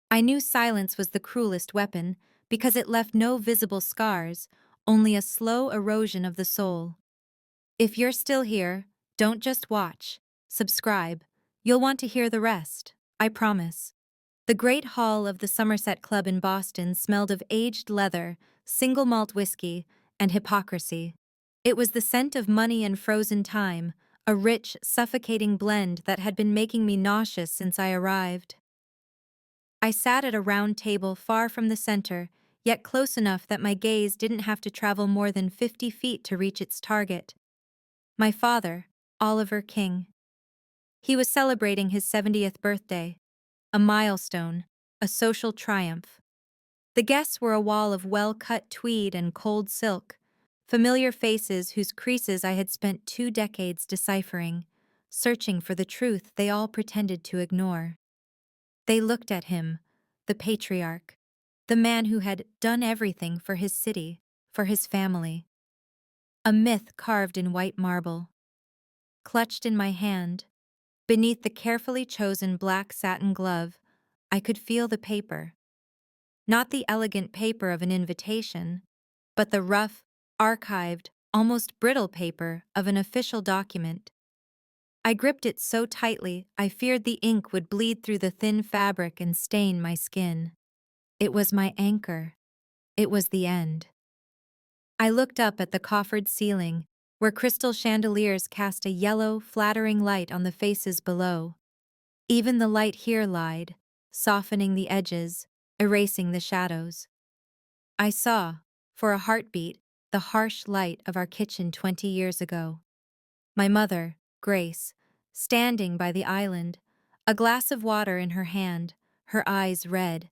I knew silence was the cruelest weapon because it left no visible scars, only a slow erosion of the soul. If you're still here, don't just watch. Subscribe. You'll want to hear the rest. I promise. The great hall of the Somerset Club in Boston smelled of aged leather, single malt whiskey, and hypocrisy. It was the scent of money and frozen time, a rich, suffocating blend that had been making me nauseous since I arrived. I sat at a round table far from the center, yet close enough that my gaze didn't have to travel more than 50 feet to reach its target. My father, Oliver King. He was celebrating his 70th birthday, a milestone, a social triumph. The guests were a wall of well-cut tweed and cold silk, familiar faces whose creases I had spent 2 decades deciphering, searching for the truth they all pretended to ignore. They looked at him, the patriarch, the man who had done everything for his city, for his family. A myth carved in white marble. Clutched in my hand, beneath the carefully chosen black satin glove, I could feel the paper. Not the elegant paper of an invitation, but the rough, archived, almost brittle paper of an official document. I gripped it so tightly I feared the ink would bleed through the thin fabric and stain my skin. It was my anchor. It was the end. I looked up at the coffered ceiling, where crystal chandeliers cast a yellow, flattering light on the faces below. Even the light here lied, softening the edges, erasing the shadows. I saw, for a heartbeat, the harsh light of our kitchen 20 years ago. My mother, Grace, standing by the island, a glass of water in her hand, her eyes red.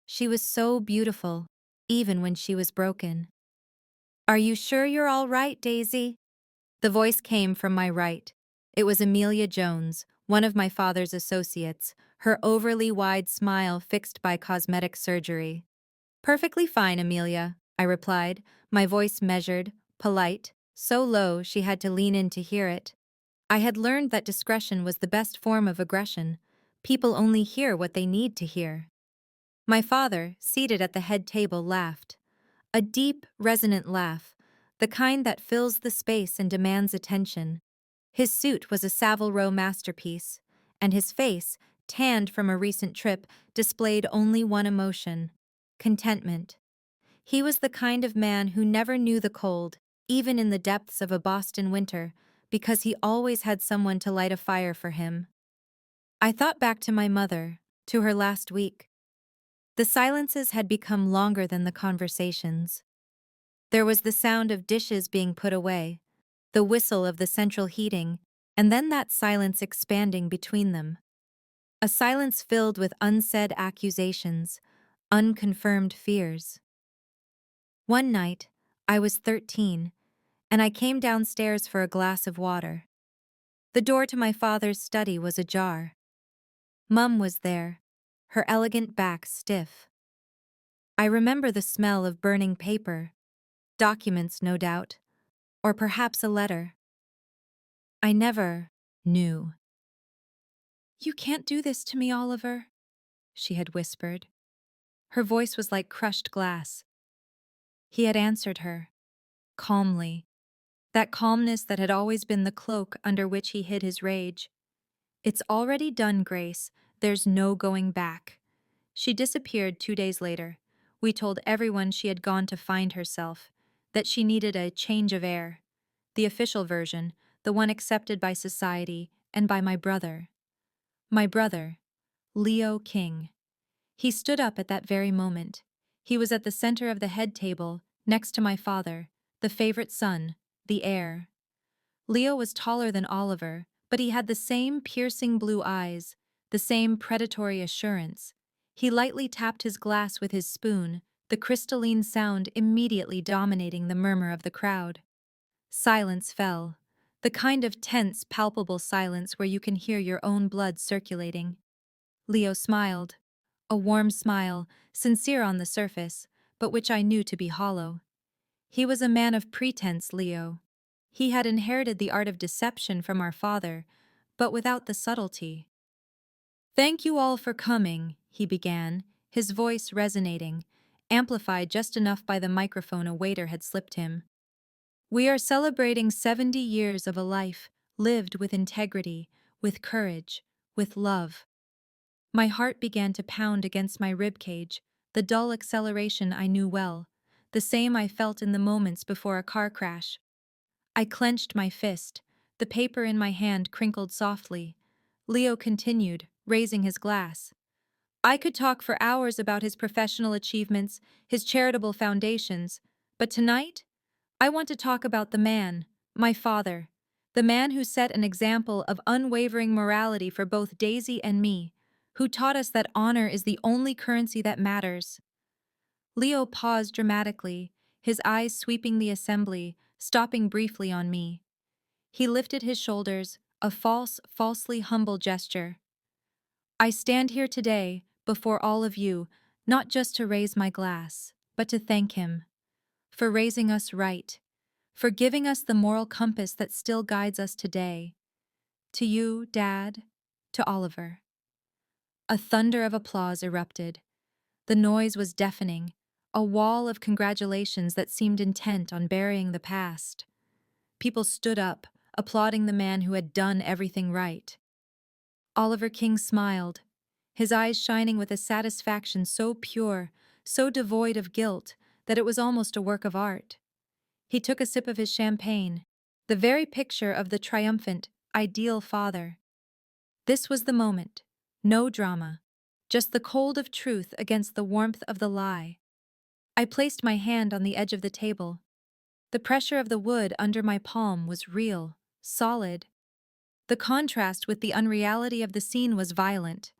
She was so beautiful, even when she was broken. "Are you sure you're all right, Daisy?" The voice came from my right. It was Amelia Jones, one of my father's associates, her overly wide smile fixed by cosmetic surgery. "Perfectly fine, Amelia," I replied, my voice measured, polite, so low she had to lean in to hear it. I had learned that discretion was the best form of aggression. People only hear what they need to hear. My father, seated at the head table, laughed. A deep, resonant laugh, the kind that fills the space and demands attention. His suit was a Savile Row masterpiece, and his face, tanned from a recent trip, displayed only one emotion: contentment. He was the kind of man who never knew the cold, even in the depths of a Boston winter, because he always had someone to light a fire for him. I thought back to my mother, to her last week. The silences had become longer than the conversations. There was the sound of dishes being put away, the whistle of the central heating, and then that silence expanding between them. A silence filled with unsaid accusations, unconfirmed fears. One night, I was 13, and I came downstairs for a glass of water. The door to my father's study was ajar. Mum was there, her elegant back stiff. I remember the smell of burning paper, documents no doubt, or perhaps a letter. I never knew. "You can't do this to me, Oliver," she had whispered. Her voice was like crushed glass. He had answered her, calmly, that calmness that had always been the cloak under which he hid his rage. "It's already done, Grace. There's no going back." She disappeared 2 days later. We told everyone she had gone to find herself, that she needed a change of air. The official version, the one accepted by society and by my brother. My brother, Leo King. He stood up at that very moment. He was at the center of the head table, next to my father, the favorite son, the heir. Leo was taller than Oliver, but he had the same piercing blue eyes, the same predatory assurance. He lightly tapped his glass with his spoon, the crystalline sound immediately dominating the murmur of the crowd. Silence fell, the kind of tense, palpable silence where you can hear your own blood circulating. Leo smiled, a warm smile, sincere on the surface, but which I knew to be hollow. He was a man of pretense, Leo. He had inherited the art of deception from our father, but without the subtlety. "Thank you all for coming," he began, his voice resonating, amplified just enough by the microphone a waiter had slipped him. "We are celebrating 70 years of a life lived with integrity, with courage, with love." My heart began to pound against my ribcage, the dull acceleration I knew well, the same I felt in the moments before a car crash. I clenched my fist, the paper in my hand crinkled softly. Leo continued, raising his glass. I could talk for hours about his professional achievements, his charitable foundations, but tonight, I want to talk about the man, my father, the man who set an example of unwavering morality for both Daisy and me, who taught us that honor is the only currency that matters. Leo paused dramatically, his eyes sweeping the assembly, stopping briefly on me. He lifted his shoulders, a falsely humble gesture. I stand here today, before all of you, not just to raise my glass, but to thank him. For raising us right. For giving us the moral compass that still guides us today. To you, Dad. To Oliver. A thunder of applause erupted. The noise was deafening, a wall of congratulations that seemed intent on burying the past. People stood up, applauding the man who had done everything right. Oliver King smiled, his eyes shining with a satisfaction so pure, so devoid of guilt, that it was almost a work of art. He took a sip of his champagne, the very picture of the triumphant, ideal father. This was the moment. No drama. Just the cold of truth against the warmth of the lie. I placed my hand on the edge of the table. The pressure of the wood under my palm was real, solid. The contrast with the unreality of the scene was violent.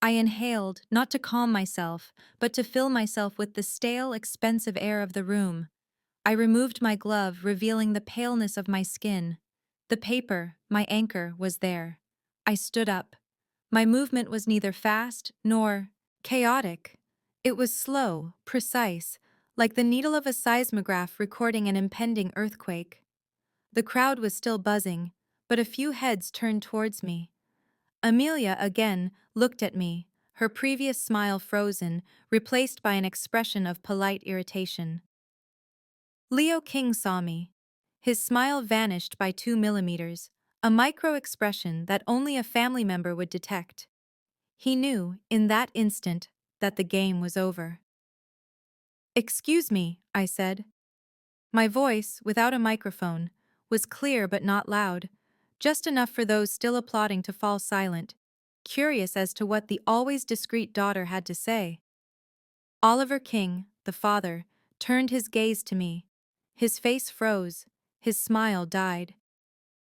I inhaled, not to calm myself, but to fill myself with the stale, expensive air of the room. I removed my glove, revealing the paleness of my skin. The paper, my anchor, was there. I stood up. My movement was neither fast nor chaotic. It was slow, precise, like the needle of a seismograph recording an impending earthquake. The crowd was still buzzing, but a few heads turned towards me. Amelia again looked at me, her previous smile frozen, replaced by an expression of polite irritation. Leo King saw me. His smile vanished by 2 millimeters, a micro-expression that only a family member would detect. He knew, in that instant, that the game was over. "Excuse me," I said. My voice, without a microphone, was clear but not loud, just enough for those still applauding to fall silent, curious as to what the always discreet daughter had to say. Oliver King, the father, turned his gaze to me. His face froze, his smile died.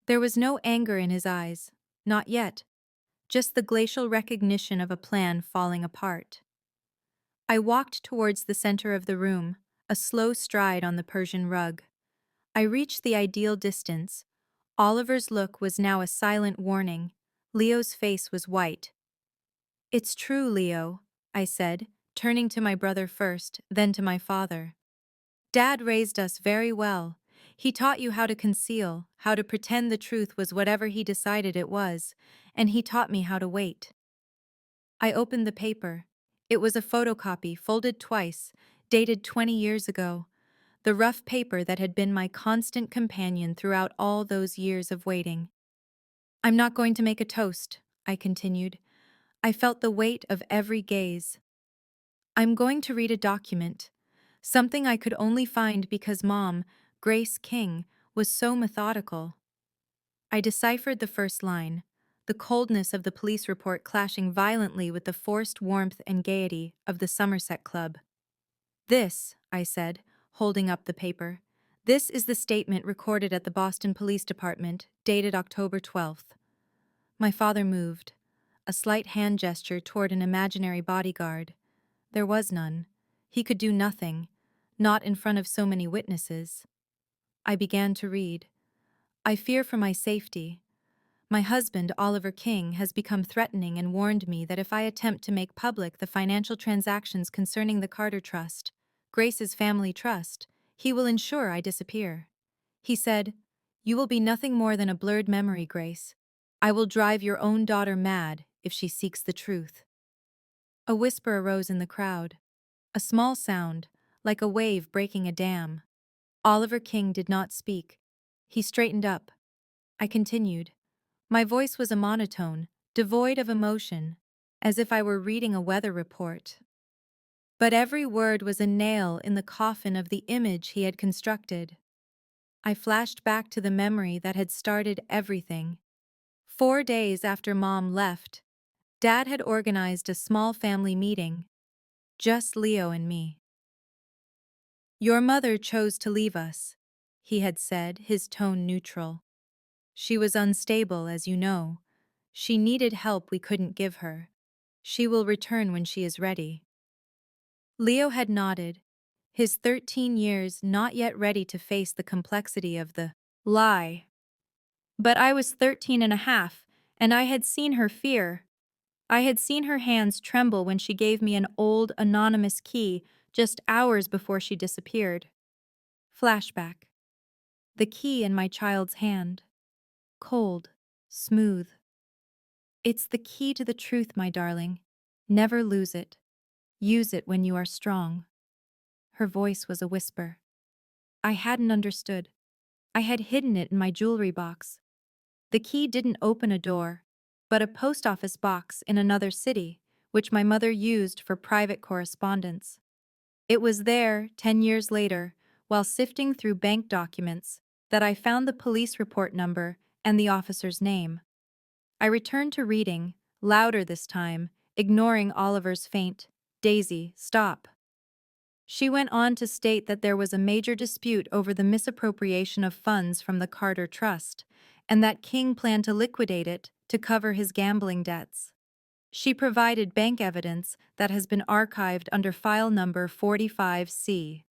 There was no anger in his eyes, not yet, just the glacial recognition of a plan falling apart. I walked towards the center of the room, a slow stride on the Persian rug. I reached the ideal distance. Oliver's look was now a silent warning. Leo's face was white. "It's true, Leo," I said, turning to my brother first, then to my father. "Dad raised us very well. He taught you how to conceal, how to pretend the truth was whatever he decided it was, and he taught me how to wait." I opened the paper. It was a photocopy, folded twice, dated 20 years ago. The rough paper that had been my constant companion throughout all those years of waiting. "I'm not going to make a toast," I continued. I felt the weight of every gaze. "I'm going to read a document, something I could only find because Mom, Grace King, was so methodical." I deciphered the first line, the coldness of the police report clashing violently with the forced warmth and gaiety of the Somerset Club. "This," I said, holding up the paper, "this is the statement recorded at the Boston Police Department, dated October 12th. My father moved, a slight hand gesture toward an imaginary bodyguard. There was none. He could do nothing, not in front of so many witnesses. I began to read. "I fear for my safety. My husband, Oliver King, has become threatening and warned me that if I attempt to make public the financial transactions concerning the Carter Trust, Grace's family trust, he will ensure I disappear. He said, 'You will be nothing more than a blurred memory, Grace. I will drive your own daughter mad if she seeks the truth.'" A whisper arose in the crowd. A small sound, like a wave breaking a dam. Oliver King did not speak. He straightened up. I continued. My voice was a monotone, devoid of emotion, as if I were reading a weather report. But every word was a nail in the coffin of the image he had constructed. I flashed back to the memory that had started everything. 4 days after Mom left, Dad had organized a small family meeting. Just Leo and me. "Your mother chose to leave us," he had said, his tone neutral. "She was unstable, as you know. She needed help we couldn't give her. She will return when she is ready." Leo had nodded, his 13 years not yet ready to face the complexity of the lie. But I was 13 and a half, and I had seen her fear. I had seen her hands tremble when she gave me an old, anonymous key just hours before she disappeared. Flashback. The key in my child's hand. Cold, smooth. "It's the key to the truth, my darling. Never lose it. Use it when you are strong." Her voice was a whisper. I hadn't understood. I had hidden it in my jewelry box. The key didn't open a door, but a post office box in another city, which my mother used for private correspondence. It was there, 10 years later, while sifting through bank documents, that I found the police report number and the officer's name. I returned to reading, louder this time, ignoring Oliver's faint, "Daisy, stop." She went on to state that there was a major dispute over the misappropriation of funds from the Carter Trust, and that King planned to liquidate it to cover his gambling debts. She provided bank evidence that has been archived under file number 45C.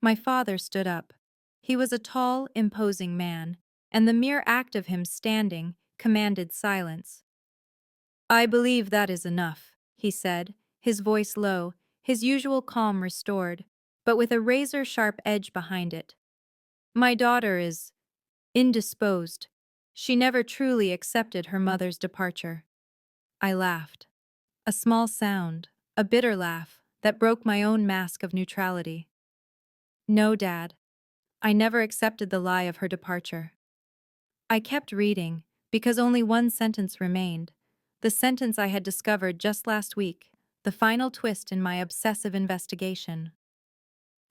My father stood up. He was a tall, imposing man, and the mere act of him standing commanded silence. "I believe that is enough," he said, his voice low, his usual calm restored, but with a razor-sharp edge behind it. "My daughter is indisposed. She never truly accepted her mother's departure." I laughed. A small sound, a bitter laugh, that broke my own mask of neutrality. "No, Dad. I never accepted the lie of her departure." I kept reading, because only one sentence remained, the sentence I had discovered just last week, the final twist in my obsessive investigation.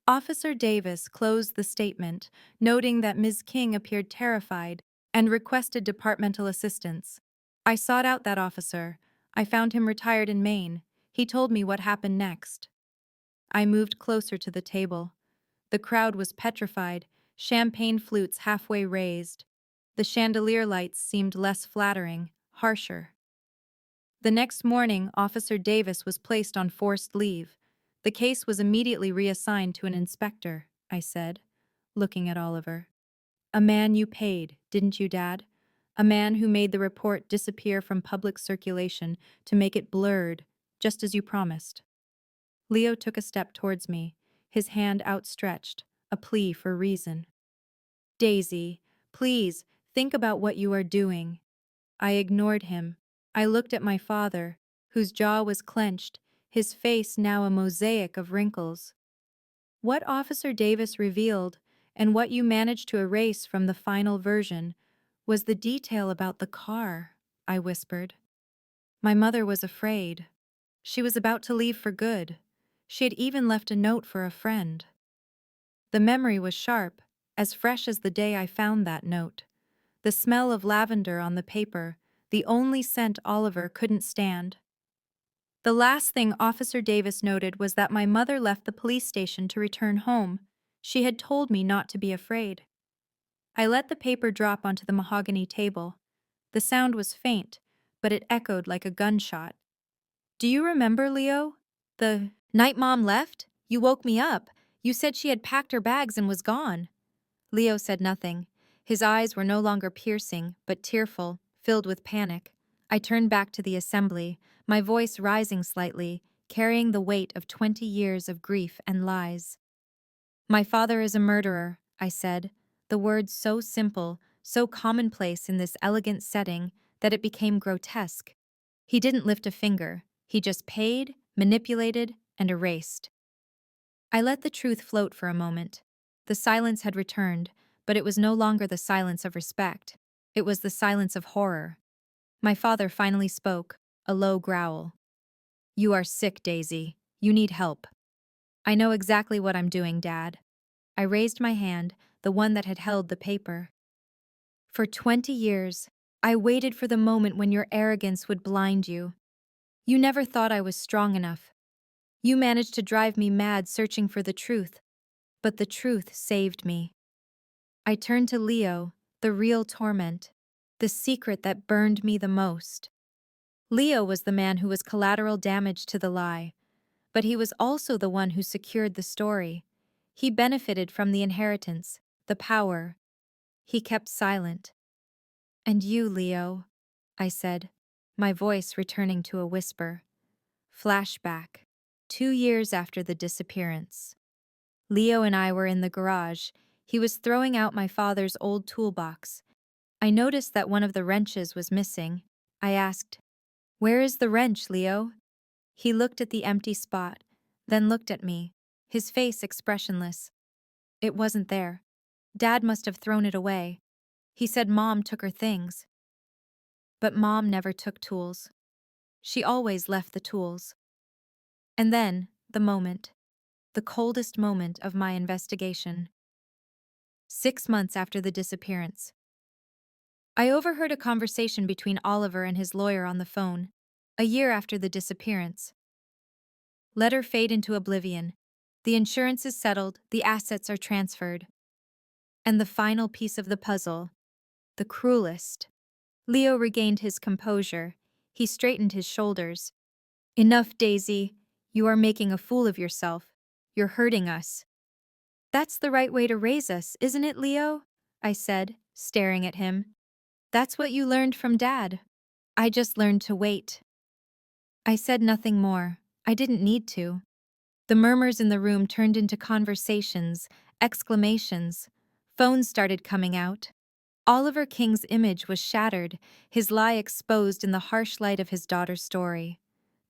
Officer Davis closed the statement, noting that Ms. King appeared terrified and requested departmental assistance. I sought out that officer. I found him retired in Maine. He told me what happened next. I moved closer to the table. The crowd was petrified, champagne flutes halfway raised. The chandelier lights seemed less flattering, harsher. The next morning, Officer Davis was placed on forced leave. The case was immediately reassigned to an inspector, I said, looking at Oliver. "A man you paid, didn't you, Dad? A man who made the report disappear from public circulation to make it blurred, just as you promised." Leo took a step towards me, his hand outstretched, a plea for reason. "Daisy, please, think about what you are doing." I ignored him. I looked at my father, whose jaw was clenched, his face now a mosaic of wrinkles. "What Officer Davis revealed, and what you managed to erase from the final version, was the detail about the car," I whispered. "My mother was afraid. She was about to leave for good. She had even left a note for a friend." The memory was sharp, as fresh as the day I found that note. The smell of lavender on the paper, the only scent Oliver couldn't stand. The last thing Officer Davis noted was that my mother left the police station to return home. She had told me not to be afraid. I let the paper drop onto the mahogany table. The sound was faint, but it echoed like a gunshot. "Do you remember, Leo? The night Mom left? You woke me up. You said she had packed her bags and was gone." Leo said nothing. His eyes were no longer piercing, but tearful, filled with panic. I turned back to the assembly, my voice rising slightly, carrying the weight of 20 years of grief and lies. "My father is a murderer," I said, the words so simple, so commonplace in this elegant setting that it became grotesque. He didn't lift a finger. He just paid, manipulated, and erased. I let the truth float for a moment. The silence had returned, but it was no longer the silence of respect. It was the silence of horror. My father finally spoke, a low growl. "You are sick, Daisy. You need help." "I know exactly what I'm doing, Dad." I raised my hand, the one that had held the paper. "For 20 years, I waited for the moment when your arrogance would blind you. You never thought I was strong enough. You managed to drive me mad searching for the truth, but the truth saved me." I turned to Leo, the real torment, the secret that burned me the most. Leo was the man who was collateral damage to the lie, but he was also the one who secured the story. He benefited from the inheritance, the power. He kept silent. "And you, Leo," I said, my voice returning to a whisper. Flashback. 2 years after the disappearance. Leo and I were in the garage. He was throwing out my father's old toolbox. I noticed that one of the wrenches was missing. I asked, "Where is the wrench, Leo?" He looked at the empty spot, then looked at me, his face expressionless. "It wasn't there. Dad must have thrown it away. He said Mom took her things." But Mom never took tools. She always left the tools. And then, the coldest moment of my investigation. 6 months after the disappearance. I overheard a conversation between Oliver and his lawyer on the phone. A year after the disappearance. Let her fade into oblivion. The insurance is settled, the assets are transferred. And the final piece of the puzzle, the cruelest. Leo regained his composure. He straightened his shoulders. "Enough, Daisy. You are making a fool of yourself. You're hurting us." "That's the right way to raise us, isn't it, Leo?" I said, staring at him. "That's what you learned from Dad." "I just learned to wait." I said nothing more. I didn't need to. The murmurs in the room turned into conversations, exclamations. Phones started coming out. Oliver King's image was shattered, his lie exposed in the harsh light of his daughter's story.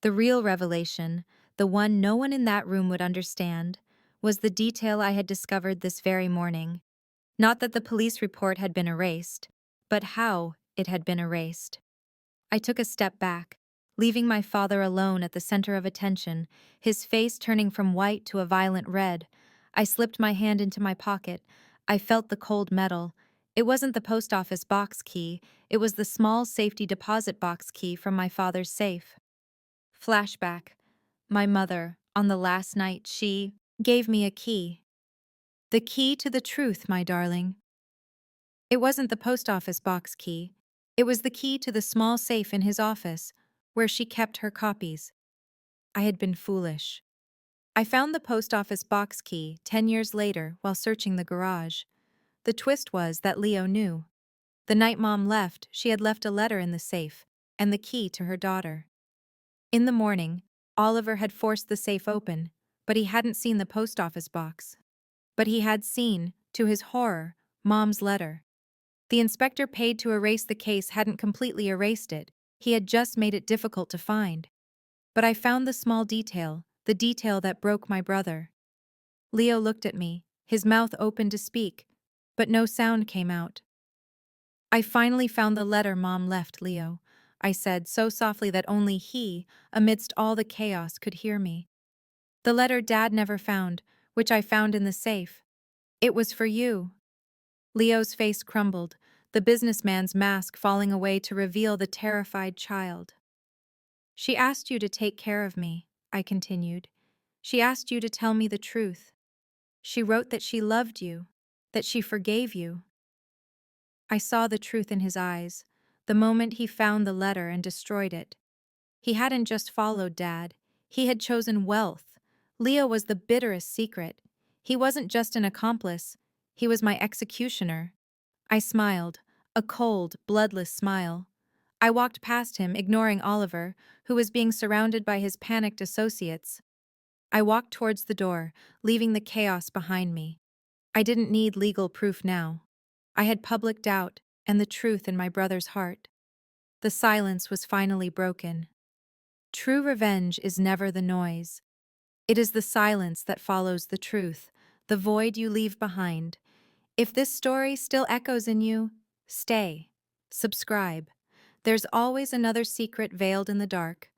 The real revelation, the one no one in that room would understand, was the detail I had discovered this very morning. Not that the police report had been erased, but how it had been erased. I took a step back, leaving my father alone at the center of attention, his face turning from white to a violent red. I slipped my hand into my pocket. I felt the cold metal. It wasn't the post office box key, it was the small safety deposit box key from my father's safe. Flashback. My mother, on the last night she gave me a key. The key to the truth, my darling. It wasn't the post office box key. It was the key to the small safe in his office, where she kept her copies. I had been foolish. I found the post office box key 10 years later while searching the garage. The twist was that Leo knew. The night Mom left, she had left a letter in the safe, and the key to her daughter. In the morning, Oliver had forced the safe open, but he hadn't seen the post office box. But he had seen, to his horror, Mom's letter. The inspector paid to erase the case hadn't completely erased it, he had just made it difficult to find. But I found the small detail, the detail that broke my brother. Leo looked at me, his mouth open to speak, but no sound came out. "I finally found the letter Mom left, Leo," I said so softly that only he, amidst all the chaos, could hear me. "The letter Dad never found, which I found in the safe. It was for you." Leo's face crumbled, the businessman's mask falling away to reveal the terrified child. "She asked you to take care of me," I continued. "She asked you to tell me the truth. She wrote that she loved you, that she forgave you." I saw the truth in his eyes, the moment he found the letter and destroyed it. He hadn't just followed Dad, he had chosen wealth. Leo was the bitterest secret. He wasn't just an accomplice, he was my executioner. I smiled, a cold, bloodless smile. I walked past him, ignoring Oliver, who was being surrounded by his panicked associates. I walked towards the door, leaving the chaos behind me. I didn't need legal proof now. I had public doubt and the truth in my brother's heart. The silence was finally broken. True revenge is never the noise. It is the silence that follows the truth, the void you leave behind. If this story still echoes in you, stay. Subscribe. There's always another secret veiled in the dark.